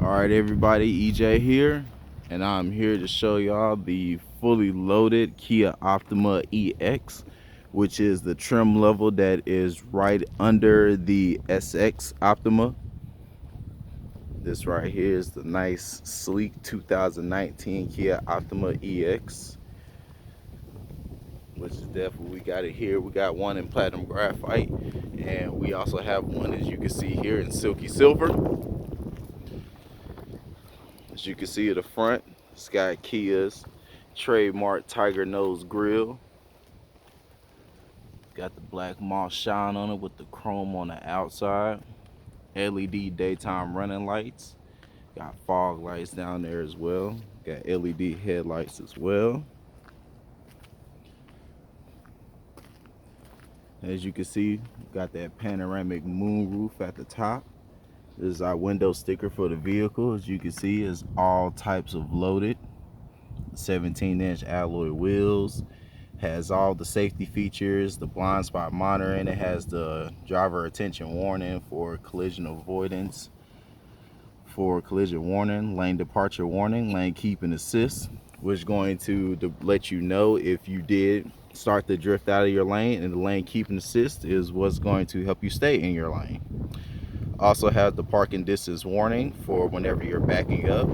Alright everybody, EJ here, and I'm here to show y'all the fully loaded Kia Optima EX, which is the trim level that is right under the SX Optima. This right here is the nice sleek 2019 Kia Optima EX, which is definitely, we got it here. We got one in platinum graphite, and we also have one, as you can see here, in silky silver. As you can see at the front, it's got Kia's trademark tiger nose grille. Got the black moss shine on it with the chrome on the outside. LED daytime running lights. Got fog lights down there as well. Got LED headlights as well. As you can see, got that panoramic moon roof at the top. This is our window sticker for the vehicle. As you can see, it's all types of loaded. 17-inch alloy wheels, has all the safety features, the blind spot monitoring. It has the driver attention warning for collision avoidance, lane departure warning, lane keep and assist, which is going to let you know if you did start to drift out of your lane, and the lane keep and assist is what's going to help you stay in your lane. Also has the parking distance warning for whenever you're backing up.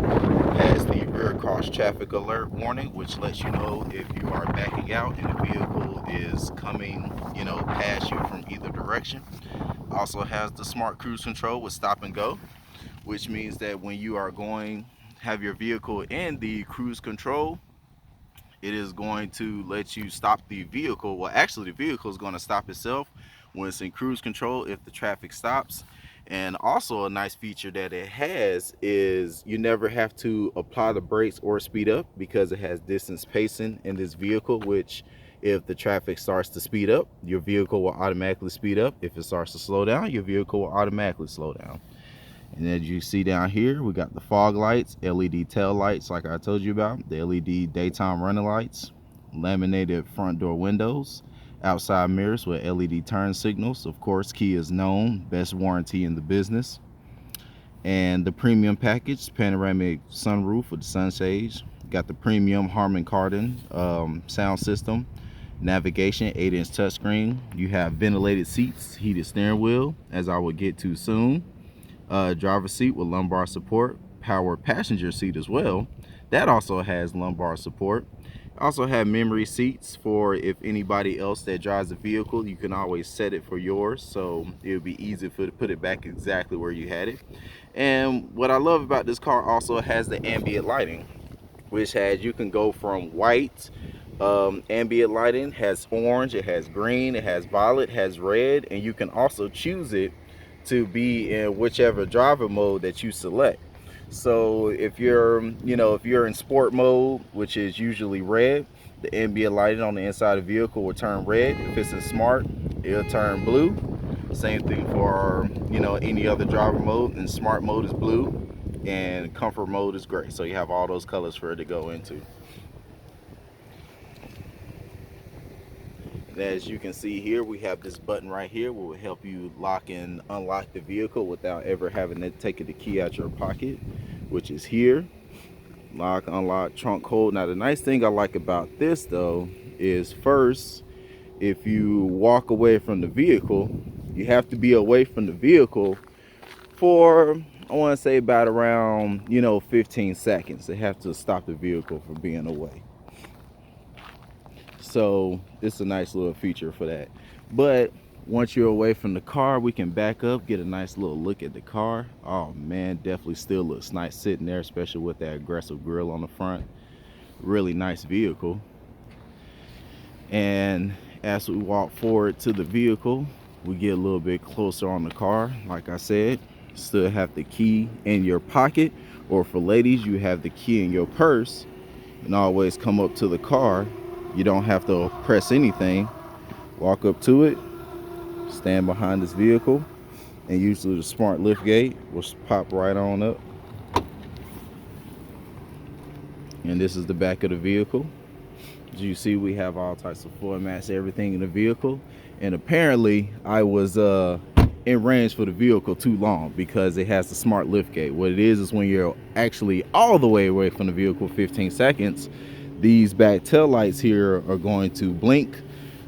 Has the rear cross traffic alert warning, which lets you know if you are backing out and the vehicle is coming, past you from either direction. Also has the smart cruise control with stop and go, which means that when you are have your vehicle in the cruise control, it is going to let you stop the vehicle. Well, actually the vehicle is going to stop itself when it's in cruise control if the traffic stops. And also a nice feature that it has is you never have to apply the brakes or speed up, because it has distance pacing in this vehicle, which if the traffic starts to speed up, your vehicle will automatically speed up. If it starts to slow down, your vehicle will automatically slow down. And as you see down here, we got the fog lights, LED tail lights like I told you about, the LED daytime running lights, laminated front door windows, outside mirrors with LED turn signals. Of course, Kia is known, best warranty in the business. And the premium package, panoramic sunroof with the sunshades. Got the premium Harman Kardon sound system, navigation, 8-inch touchscreen. You have ventilated seats, heated steering wheel, as I will get to soon. Driver seat with lumbar support, power passenger seat as well. That also has lumbar support. Also have memory seats for if anybody else that drives the vehicle, you can always set it for yours, so it'll be easy to put it back exactly where you had it. And what I love about this car, also has the ambient lighting, which has, you can go from white ambient lighting, has orange, it has green, it has violet, it has red, and you can also choose it to be in whichever driver mode that you select. So if you're in sport mode, which is usually red, the ambient lighting on the inside of the vehicle will turn red. If it's in smart, it'll turn blue. Same thing for any other driver mode. And smart mode is blue, and comfort mode is gray. So you have all those colors for it to go into. As you can see here, we have this button right here where will help you lock and unlock the vehicle without ever having to take the key out your pocket, which is here. Lock, unlock, trunk hold. Now the nice thing I like about this though is, first, if you walk away from the vehicle, you have to be away from the vehicle for, I want to say, about around 15 seconds. They have to stop the vehicle from being away. So it's a nice little feature for that. But once you're away from the car, we can back up, get a nice little look at the car. Oh man, definitely still looks nice sitting there, especially with that aggressive grille on the front. Really nice vehicle. And as we walk forward to the vehicle, we get a little bit closer on the car. Like I said, still have the key in your pocket, or for ladies, you have the key in your purse. And always come up to the car. You don't have to press anything. Walk up to it, stand behind this vehicle, and usually the smart lift gate will pop right on up. And this is the back of the vehicle. As you see, we have all types of floor mats, everything in the vehicle. And apparently I was in range for the vehicle too long because it has the smart lift gate. What it is when you're actually all the way away from the vehicle 15 seconds, these back tail lights here are going to blink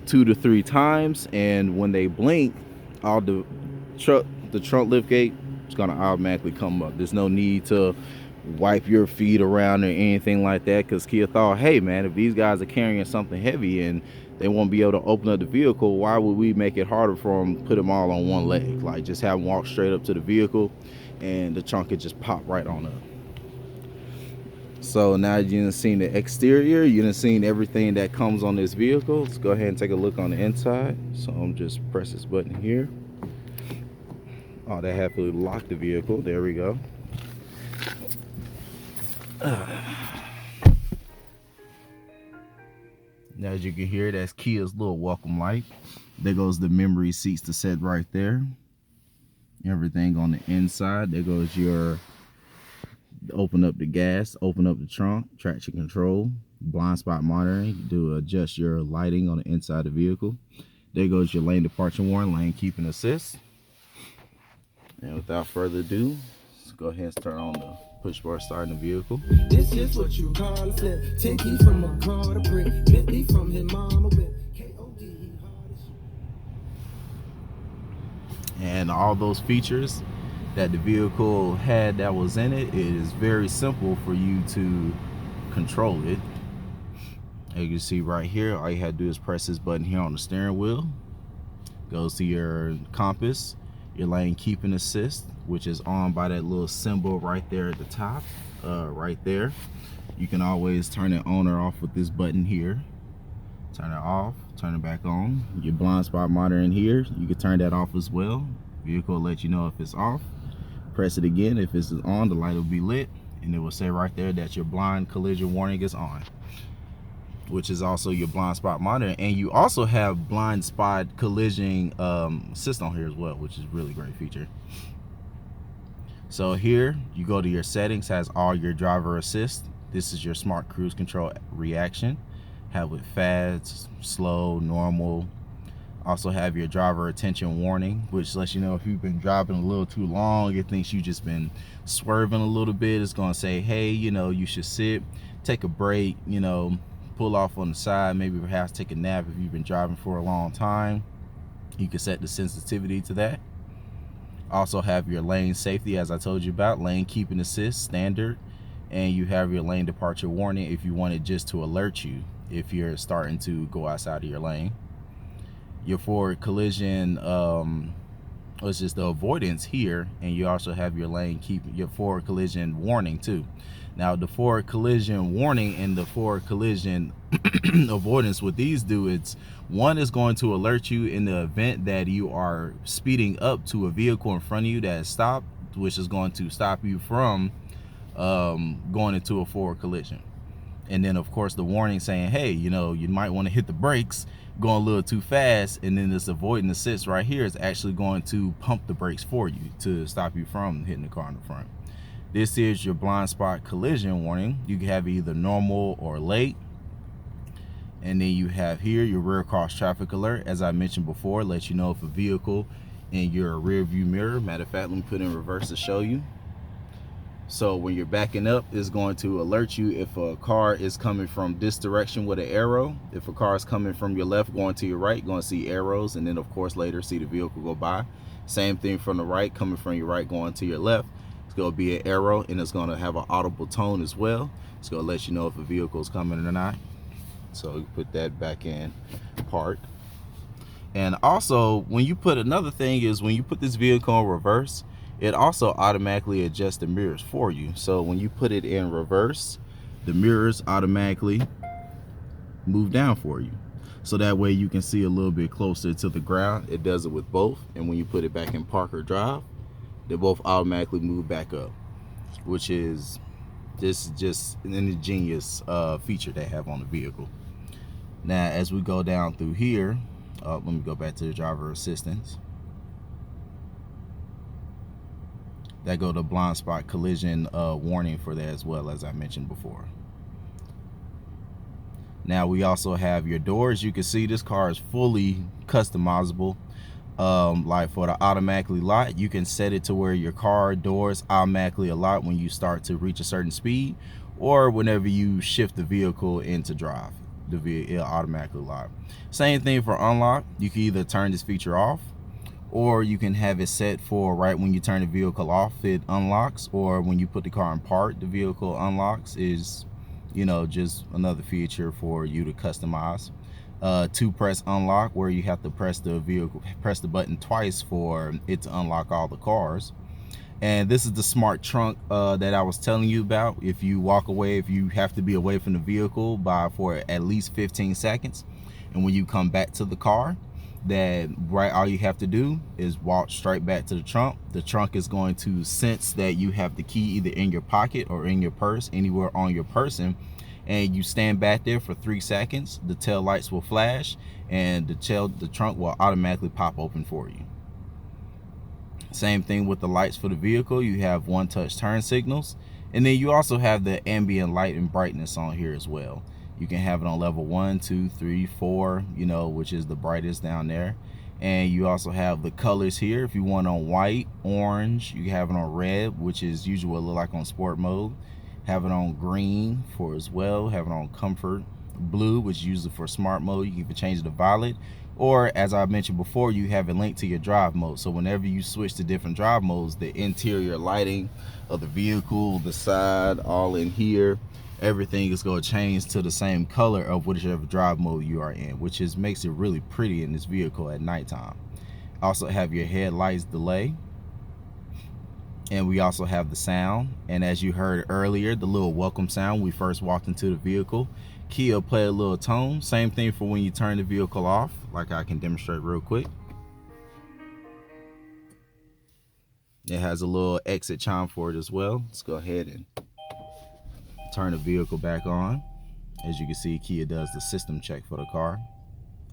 2 to 3 times, and when they blink, all the trunk lift gate is going to automatically come up. There's no need to wipe your feet around or anything like that, because Kia thought, hey man, if these guys are carrying something heavy and they won't be able to open up the vehicle, why would we make it harder for them, put them all on one leg? Like, just have them walk straight up to the vehicle and the trunk could just pop right on up. So now you done seen the exterior, you done seen everything that comes on this vehicle. Let's go ahead and take a look on the inside. So I'm just press this button here. Oh, that happily locked the vehicle. There we go. Now, as you can hear, that's Kia's little welcome light. There goes the memory seats to set right there. Everything on the inside. There goes your open up the gas, open up the trunk, traction control, blind spot monitoring to adjust your lighting on the inside of the vehicle. There goes your lane departure warning, lane keeping assist. And without further ado, let's go ahead and start on the push bar starting the vehicle. This is what you call a flip. 10 keys from a car to brick. Bentley from his mama with KOD. And all those features that the vehicle had that was in it, it is very simple for you to control it. As you can see right here, all you have to do is press this button here on the steering wheel. Goes to your compass, your lane keeping assist, which is on by that little symbol right there at the top, right there. You can always turn it on or off with this button here. Turn it off, turn it back on. Your blind spot monitoring here, you can turn that off as well. Vehicle will let you know if it's off. Press it again. If it's on, the light will be lit, and it will say right there that your blind collision warning is on, which is also your blind spot monitor. And you also have blind spot collision assist on here as well, which is a really great feature. So here you go to your settings, has all your driver assist. This is your smart cruise control reaction. Have with fast, slow, normal. Also have your driver attention warning, which lets you know if you've been driving a little too long, it thinks you've just been swerving a little bit. It's going to say, hey, you know, you should sit, take a break, you know, pull off on the side, maybe perhaps take a nap if you've been driving for a long time. You can set the sensitivity to that. Also have your lane safety, as I told you about, lane keeping assist, standard. And you have your lane departure warning if you want it just to alert you if you're starting to go outside of your lane. Your forward collision, it's just the avoidance here, and you also have your lane keeping, your forward collision warning too. Now the forward collision warning and the forward collision avoidance, what these do, it's one is going to alert you in the event that you are speeding up to a vehicle in front of you that has stopped, which is going to stop you from going into a forward collision. And then of course the warning saying, hey, you know, you might want to hit the brakes, going a little too fast. And then this avoidance assist right here is actually going to pump the brakes for you to stop you from hitting the car in the front. This is your blind spot collision warning. You can have either normal or late. And then you have here your rear cross traffic alert. As I mentioned before, lets you know if a vehicle in your rear view mirror, matter of fact, let me put it in reverse to show you. So when you're backing up, it's going to alert you if a car is coming from this direction with an arrow. If a car is coming from your left going to your right, you're going to see arrows, and then of course later see the vehicle go by. Same thing from the right, coming from your right going to your left. It's going to be an arrow, and it's going to have an audible tone as well. It's going to let you know if a vehicle is coming or not. So you put that back in park. And also, when you put, another thing is when you put this vehicle in reverse, it also automatically adjusts the mirrors for you. So when you put it in reverse, the mirrors automatically move down for you. So that way you can see a little bit closer to the ground. It does it with both. And when you put it back in park or drive, they both automatically move back up, which is just an ingenious feature they have on the vehicle. Now, as we go down through here, let me go back to the driver assistance. That go to blind spot collision warning for that as well, as I mentioned before. Now we also have your doors. You can see this car is fully customizable. Like for the automatically lock, you can set it to where your car doors automatically lock when you start to reach a certain speed, or whenever you shift the vehicle into drive, the vehicle it'll automatically lock. Same thing for unlock. You can either turn this feature off, or you can have it set for right when you turn the vehicle off it unlocks, or when you put the car in park the vehicle unlocks. Is, you know, just another feature for you to customize. Two press unlock, where you have to press the button twice for it to unlock all the cars. And this is the smart trunk that I was telling you about. If you walk away, if you have to be away from the vehicle for at least 15 seconds, and when you come back to the car, that all you have to do is walk straight back to the trunk. The trunk is going to sense that you have the key either in your pocket or in your purse, anywhere on your person, and you stand back there for 3 seconds. The tail lights will flash, and the trunk will automatically pop open for you. Same thing with the lights for the vehicle. You have one-touch turn signals, and then you also have the ambient light and brightness on here as well. You can have it on level 1, 2, 3, 4, you know, which is the brightest down there. And you also have the colors here. If you want on white, orange, you can have it on red, which is usually what it look like on sport mode. Have it on green for as well. Have it on comfort. Blue, which is usually for smart mode. You can even change it to violet. Or, as I mentioned before, you have it linked to your drive mode. So whenever you switch to different drive modes, the interior lighting of the vehicle, the side, all in here, everything is going to change to the same color of whichever drive mode you are in, which makes it really pretty in this vehicle at nighttime. Also have your headlights delay, and we also have the sound. And as you heard earlier, the little welcome sound when we first walked into the vehicle, Kia play a little tone. Same thing for when you turn the vehicle off, like I can demonstrate real quick. It has a little exit chime for it as well. Let's go ahead and turn the vehicle back on. As you can see, Kia does the system check for the car.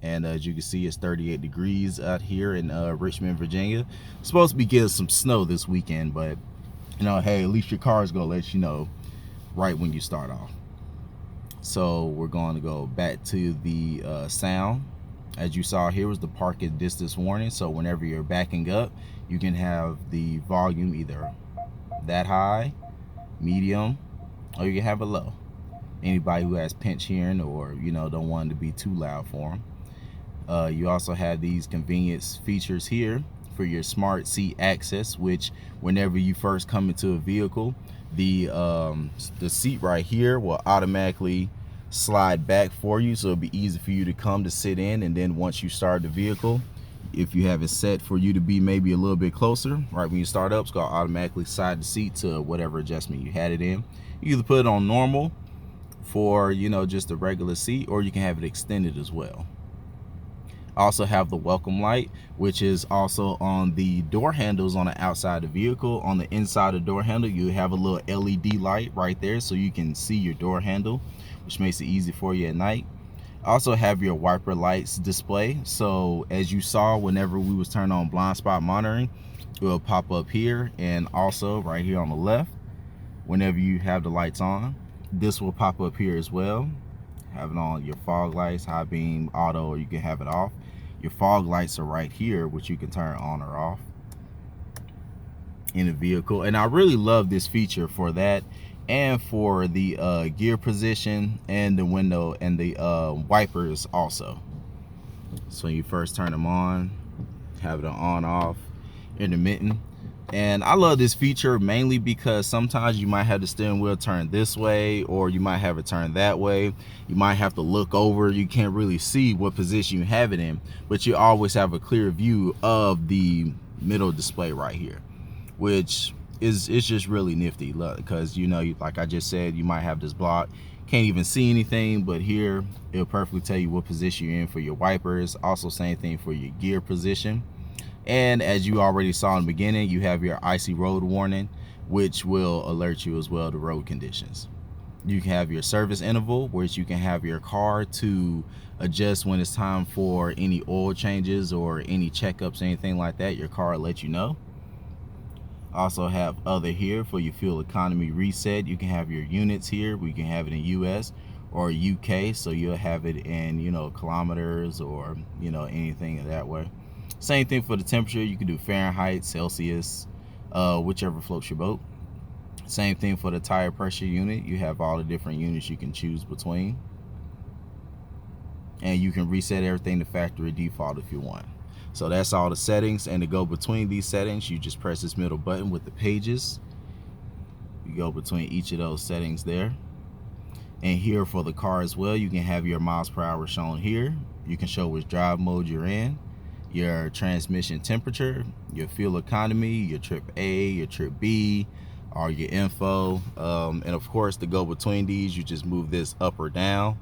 And as you can see, it's 38 degrees out here in Richmond, Virginia. It's supposed to be getting some snow this weekend, but you know, hey, at least your car is gonna let you know right when you start off. So we're going to go back to the sound. As you saw here was the park and distance warning. So whenever you're backing up, you can have the volume either that high, medium, or you can have it low. Anybody who has pinch hearing, or you know, don't want it to be too loud for them. You also have these convenience features here for your smart seat access, which whenever you first come into a vehicle, the seat right here will automatically slide back for you, so it'll be easy for you to come to sit in. And then once you start the vehicle, if you have it set for you to be maybe a little bit closer, right when you start up, it's going to automatically slide the seat to whatever adjustment you had it in. You either put it on normal for, you know, just a regular seat, or you can have it extended as well. Also have the welcome light, which is also on the door handles on the outside of the vehicle. On the inside of the door handle, you have a little LED light right there, so you can see your door handle, which makes it easy for you at night. Also have your wiper lights display. So as you saw, whenever we was turning on blind spot monitoring, it will pop up here, and also right here on the left, whenever you have the lights on, this will pop up here as well. Have it on your fog lights, high beam, auto, or you can have it off. Your fog lights are right here, which you can turn on or off in the vehicle. And I really love this feature for that, and for the gear position and the window and the wipers also. So you first turn them on, have it on off, intermittent. And I love this feature mainly because sometimes you might have the steering wheel turn this way, or you might have it turn that way. You might have to look over. You can't really see what position you have it in, but you always have a clear view of the middle display right here, which is just really nifty. Because, you know, like I just said, you might have this block, can't even see anything, but here it'll perfectly tell you what position you're in for your wipers. Also same thing for your gear position. And as you already saw in the beginning, you have your Icy Road Warning, which will alert you as well to road conditions. You can have your service interval, which you can have your car to adjust when it's time for any oil changes or any checkups, anything like that. Your car will let you know. Also have other here for your fuel economy reset. You can have your units here. We can have it in US or UK, so you'll have it in, you know, kilometers or, you know, anything that way. Same thing for the temperature. You can do Fahrenheit, Celsius, whichever floats your boat. Same thing for the tire pressure unit. You have all the different units you can choose between. And you can reset everything to factory default if you want. So that's all the settings. And to go between these settings, you just press this middle button with the pages. You go between each of those settings there. And here for the car as well, you can have your miles per hour shown here. You can show which drive mode you're in, your transmission temperature, your fuel economy, your trip A, your trip B, or your info. And of course, to go between these, you just move this up or down,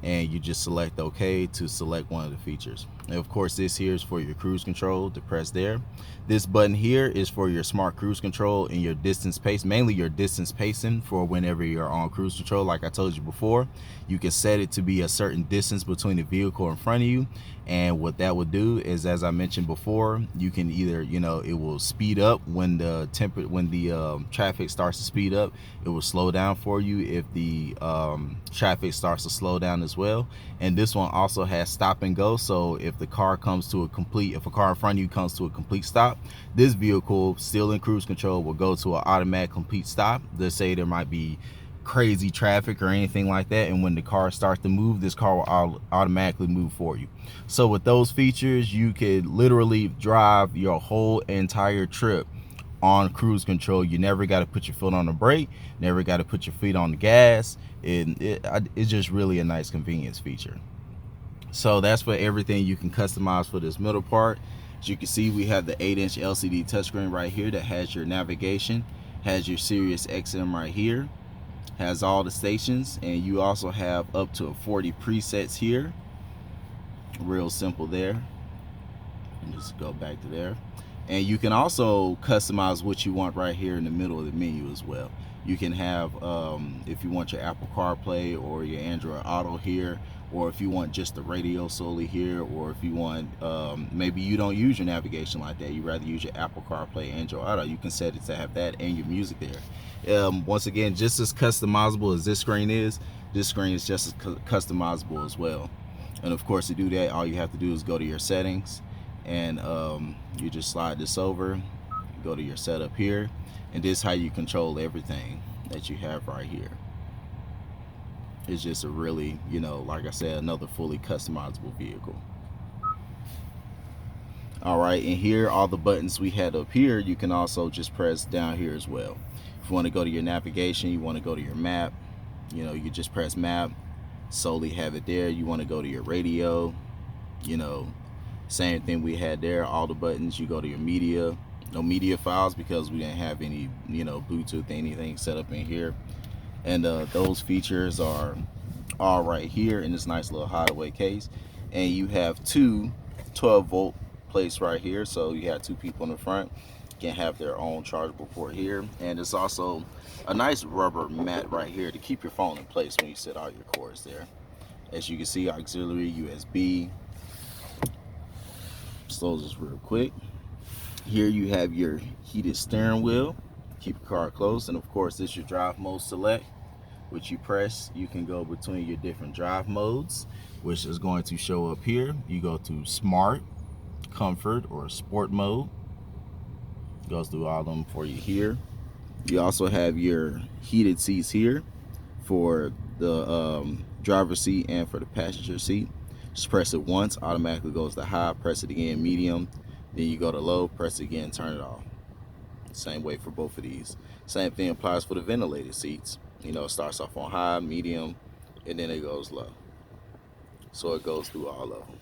and you just select OK to select one of the features. And of course, this here is for your cruise control to press there. This button here is for your smart cruise control and your distance pace, mainly your distance pacing for whenever you're on cruise control. Like I told you before, you can set it to be a certain distance between the vehicle in front of you. And what that would do is, as I mentioned before, you can either, it will speed up when the traffic starts to speed up. It will slow down for you if the traffic starts to slow down as well. And this one also has stop and go. So if a car in front of you comes to a complete stop, this vehicle, still in cruise control, will go to an automatic complete stop. Let's say there might be crazy traffic or anything like that, and when the car starts to move, this car will automatically move for you. So with those features, you could literally drive your whole entire trip on cruise control. You never got to put your foot on the brake, never got to put your feet on the gas. It's just really a nice convenience feature. So that's for everything you can customize for this middle part. As you can see, we have the 8-inch LCD touchscreen right here that has your navigation, has your Sirius XM right here, has all the stations, and you also have up to 40 presets here. Real simple there. Just go back to there. And you can also customize what you want right here in the middle of the menu as well. You can have, if you want your Apple CarPlay or your Android Auto here, or if you want just the radio solely here, or if you want, maybe you don't use your navigation like that, you rather use your Apple CarPlay, Android Auto, you can set it to have that and your music there. Once again, just as customizable as this screen is just as customizable as well. And of course, to do that, all you have to do is go to your settings, and you just slide this over, go to your setup here, and this is how you control everything that you have right here. It's just a really, like I said, another fully customizable vehicle. All right, and here, all the buttons we had up here, you can also just press down here as well. If you want to go to your navigation, you want to go to your map, you just press map, solely have it there. You want to go to your radio, same thing we had there. All the buttons, you go to your media. No media files because we didn't have any, Bluetooth, anything set up in here. And those features are all right here in this nice little hideaway case. And you have two 12-volt plates right here, so you have two people in the front can have their own chargeable port here. And it's also a nice rubber mat right here to keep your phone in place when you set all your cords there. As you can see, auxiliary, USB. Slow this real quick. Here you have your heated steering wheel, keep your car close, and of course this is your drive mode select, which you press. You can go between your different drive modes, which is going to show up here. You go to smart, comfort, or sport mode. It goes through all of them for you here. You also have your heated seats here for the driver's seat and for the passenger seat. Just press it once, automatically goes to high. Press it again, medium. Then you go to low, press it again, turn it off. Same way for both of these. Same thing applies for the ventilated seats. It starts off on high, medium, and then it goes low. So it goes through all of them.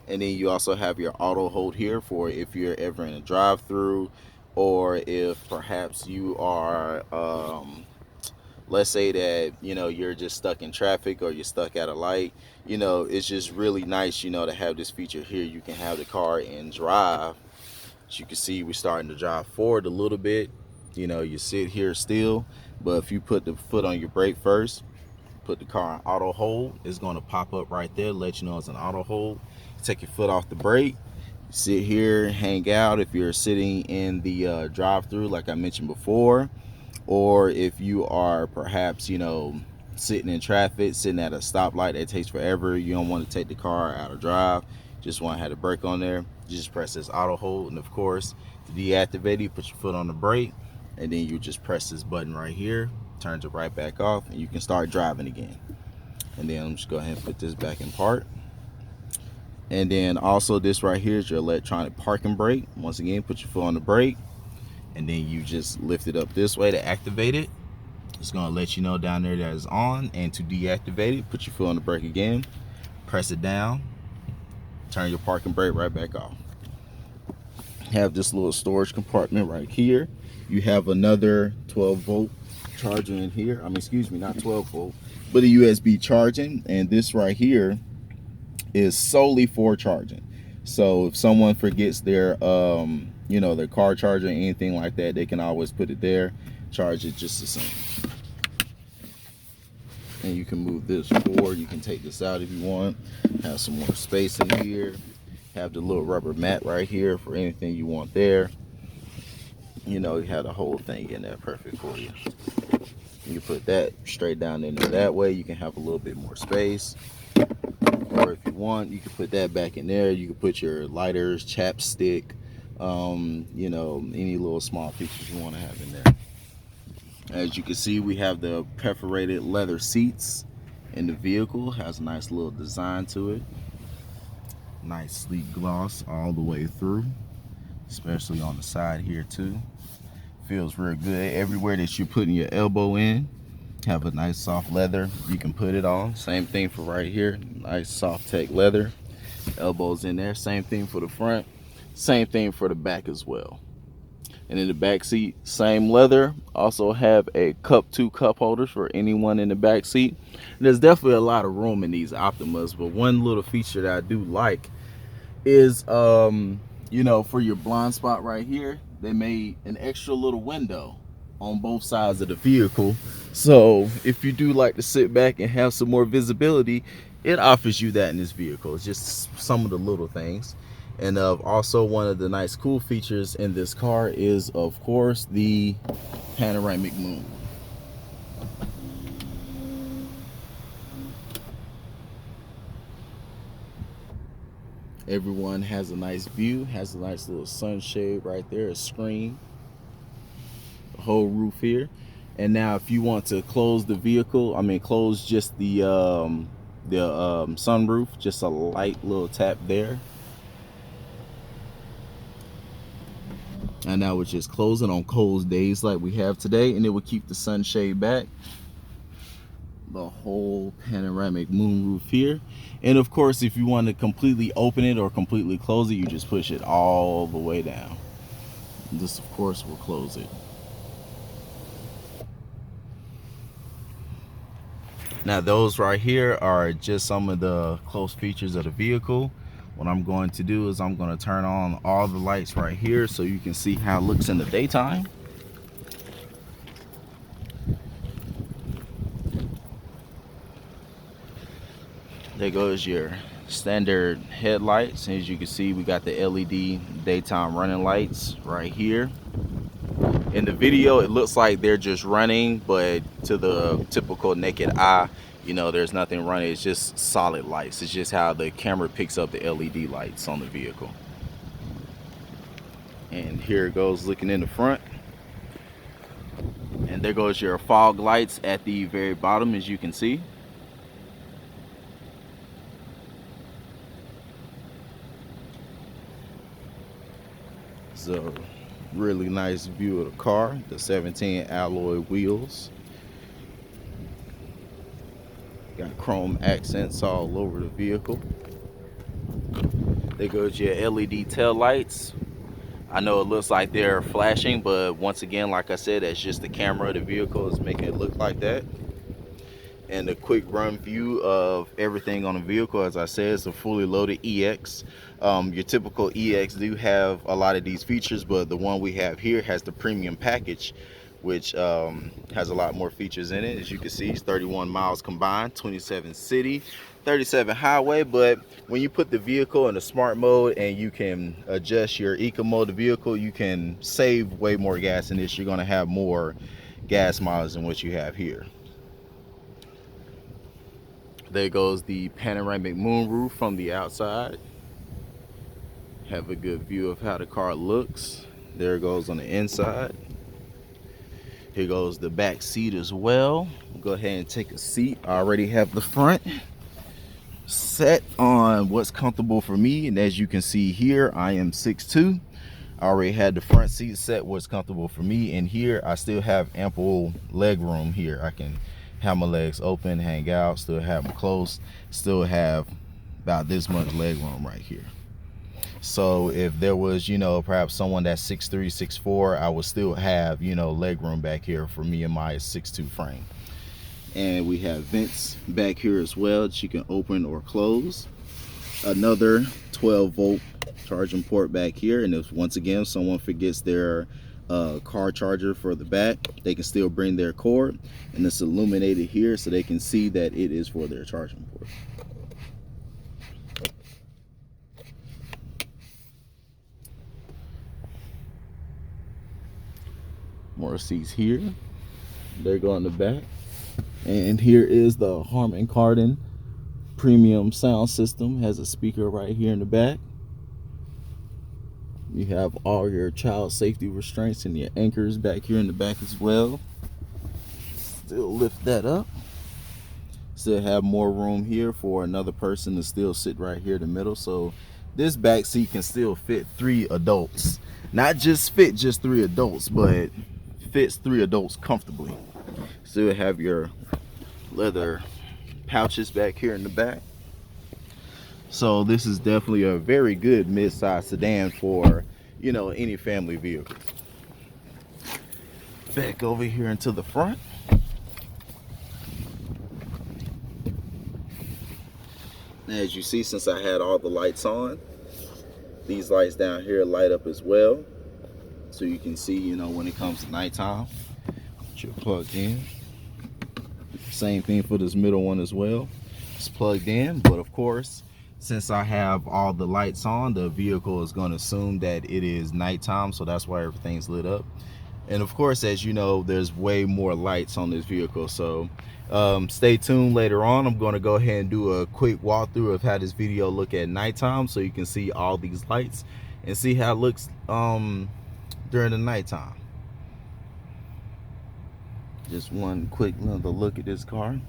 And then you also have your auto hold here for if you're ever in a drive-through, or if perhaps you are, let's say that, you're just stuck in traffic or you're stuck at a light. It's just really nice, to have this feature here. You can have the car in drive. As you can see, we're starting to drive forward a little bit. You sit here still, but if you put the foot on your brake first, put the car on auto hold, it's going to pop up right there, let you know it's an auto hold. Take your foot off the brake, sit here, hang out if you're sitting in the drive-through like I mentioned before, or if you are perhaps, sitting in traffic, sitting at a stoplight that takes forever, you don't want to take the car out of drive, just want to have the brake on there, you just press this auto hold. And of course, to deactivate it, you put your foot on the brake, and then you just press this button right here, turns it right back off, and you can start driving again. And then I'm just go ahead and put this back in park. And then also this right here is your electronic parking brake. Once again, put your foot on the brake, and then you just lift it up this way to activate it. It's gonna let you know down there that it's on. And to deactivate it, put your foot on the brake again, press it down, turn your parking brake right back off. Have this little storage compartment right here. You have another 12-volt charger in here. I mean, excuse me, not 12-volt, but a USB charging. And this right here is solely for charging. So if someone forgets their you know, their car charger or anything like that, they can always put it there, charge it just the same. And you can move this forward, you can take this out if you want, have some more space in here, have the little rubber mat right here for anything you want there. You know, you have the whole thing in there perfect for you. You put that straight down in there, that way you can have a little bit more space. Or if you want, you can put that back in there. You can put your lighters, chapstick, you know, any little small features you want to have in there. As you can see, we have the perforated leather seats in the vehicle. Has a nice little design to it. Nice sleek gloss all the way through, especially on the side here too. Feels real good. Everywhere that you're putting your elbow in, have a nice soft leather you can put it on. Same thing for right here, nice soft tech leather. Elbows in there. Same thing for the front, same thing for the back as well. And in the back seat, same leather. Also have a two cup holders for anyone in the back seat. There's definitely a lot of room in these Optimas, but one little feature that I do like is you know, for your blind spot right here, they made an extra little window on both sides of the vehicle. So if you do like to sit back and have some more visibility, it offers you that in this vehicle. It's just some of the little things. And also one of the nice cool features in this car is, of course, the panoramic moon. Everyone has a nice view, has a nice little sunshade right there, a screen, the whole roof here. And now if you want to close the vehicle, I mean close just the sunroof, just a light little tap there. And now it's just closing on cold days like we have today, and it will keep the sunshade back. The whole panoramic moonroof here. And of course, if you want to completely open it or completely close it, you just push it all the way down. And this, of course, will close it. Now, those right here are just some of the close features of the vehicle. What I'm going to do is I'm going to turn on all the lights right here so you can see how it looks in the daytime. There goes your standard headlights. As you can see, we got the LED daytime running lights right here. In the video, it looks like they're just running, but to the typical naked eye, you know, there's nothing running. It's just solid lights. It's just how the camera picks up the LED lights on the vehicle. And here it goes looking in the front. And there goes your fog lights at the very bottom, as you can see. So really nice view of the car, the 17 alloy wheels. Got chrome accents all over the vehicle. There goes your LED tail lights. I know it looks like they're flashing, but once again, like I said, that's just the camera of the vehicle is making it look like that. And a quick run view of everything on the vehicle. As I said, it's a fully loaded EX. Your typical EX do have a lot of these features, but the one we have here has the premium package, which has a lot more features in it. As you can see, it's 31 miles combined, 27 city, 37 highway. But when you put the vehicle in the smart mode and you can adjust your eco mode of the vehicle, you can save way more gas in this. You're going to have more gas miles than what you have here. There goes the panoramic moonroof from the outside. Have a good view of how the car looks. There it goes on the inside. Here goes the back seat as well. Go ahead and take a seat. I already have the front set on what's comfortable for me, and as you can see here, I am 6'2". I already had the front seat set what's comfortable for me, and here I still have ample leg room here. I can have my legs open, hang out, still have them closed, still have about this much leg room right here. So if there was, you know, perhaps someone that's 6'3", 6'4", I would still have, you know, leg room back here for me and my 6'2" frame. And we have vents back here as well that you can open or close. Another 12-volt charging port back here, and if once again someone forgets their car charger for the back, they can still bring their cord, and it's illuminated here so they can see that it is for their charging port. More seats here. There go in the back. And here is the Harman Kardon premium sound system. Has a speaker right here in the back. You have all your child safety restraints and your anchors back here in the back as well. Still lift that up. Still have more room here for another person to still sit right here in the middle. So this back seat can still fit 3 adults. Not just fit just 3 adults, but fits 3 adults comfortably. Still have your leather pouches back here in the back. So this is definitely a very good mid-size sedan for, you know, any family vehicle. Back over here into the front. As you see, since I had all the lights on, these lights down here light up as well. So you can see, you know, when it comes to nighttime, you're plugged in. Same thing for this middle one as well. It's plugged in, but of course, since I have all the lights on, the vehicle is going to assume that it is nighttime, so that's why everything's lit up. And of course, as you know, there's way more lights on this vehicle, so stay tuned later on. I'm going to go ahead and do a quick walkthrough of how this video look at nighttime, so you can see all these lights and see how it looks during the nighttime. Just one quick another look at this car.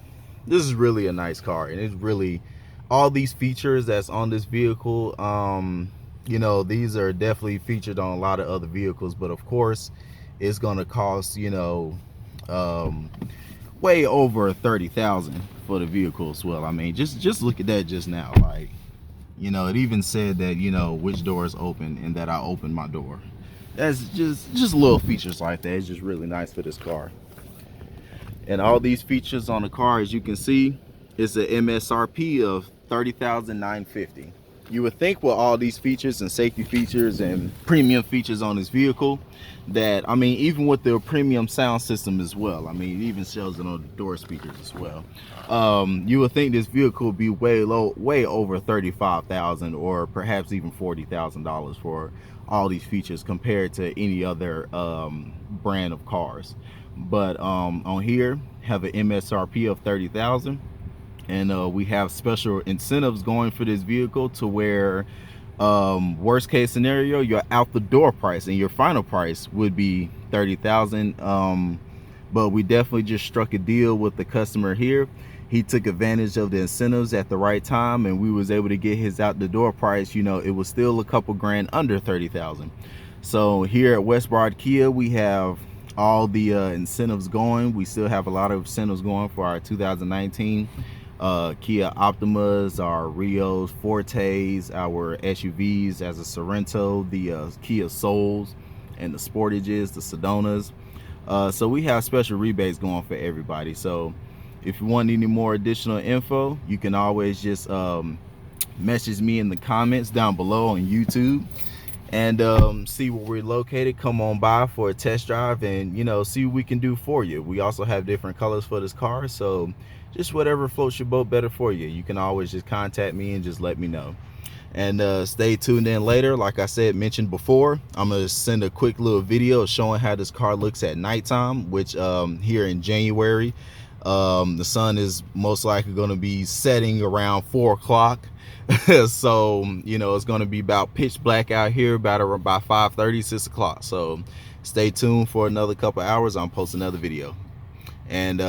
This is really a nice car, and it's really all these features that's on this vehicle. You know, these are definitely featured on a lot of other vehicles, but of course it's going to cost, you know, way over 30,000 for the vehicle as well. I mean, just look at that just now. Like, you know, it even said that, you know, which door is open and that I opened my door. That's just little features like that. It's just really nice for this car. And all these features on the car, as you can see, it's an MSRP of $30,950. You would think with all these features and safety features and premium features on this vehicle that, I mean, even with the premium sound system as well, I mean, it even shows it on the door speakers as well, you would think this vehicle would be way over $35,000 or perhaps even $40,000 for all these features compared to any other brand of cars. But on here have an MSRP of $30,000, and we have special incentives going for this vehicle to where worst case scenario, your out the door price and your final price would be $30,000. But we definitely just struck a deal with the customer here. He took advantage of the incentives at the right time, and we was able to get his out the door price. You know, it was still a couple grand under $30,000. So here at Westbard Kia, we have all the incentives going. We still have a lot of incentives going for our 2019 Kia Optimas, our Rios, Fortes, our SUVs as a Sorento, the Kia Souls, and the Sportages, the Sedonas. So we have special rebates going for everybody. So if you want any more additional info, you can always just message me in the comments down below on YouTube, and see where we're located. Come on by for a test drive and, you know, see what we can do for you. We also have different colors for this car, so just whatever floats your boat better for you. You can always just contact me and just let me know. And stay tuned in later. Like I said, mentioned before, I'm gonna send a quick little video showing how this car looks at nighttime, which here in January, The sun is most likely going to be setting around 4 o'clock. So, you know, it's going to be about pitch black out here about 5:30, 6 o'clock. So stay tuned for another couple hours. I'm posting another video. And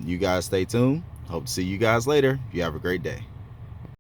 you guys stay tuned. Hope to see you guys later. You have a great day.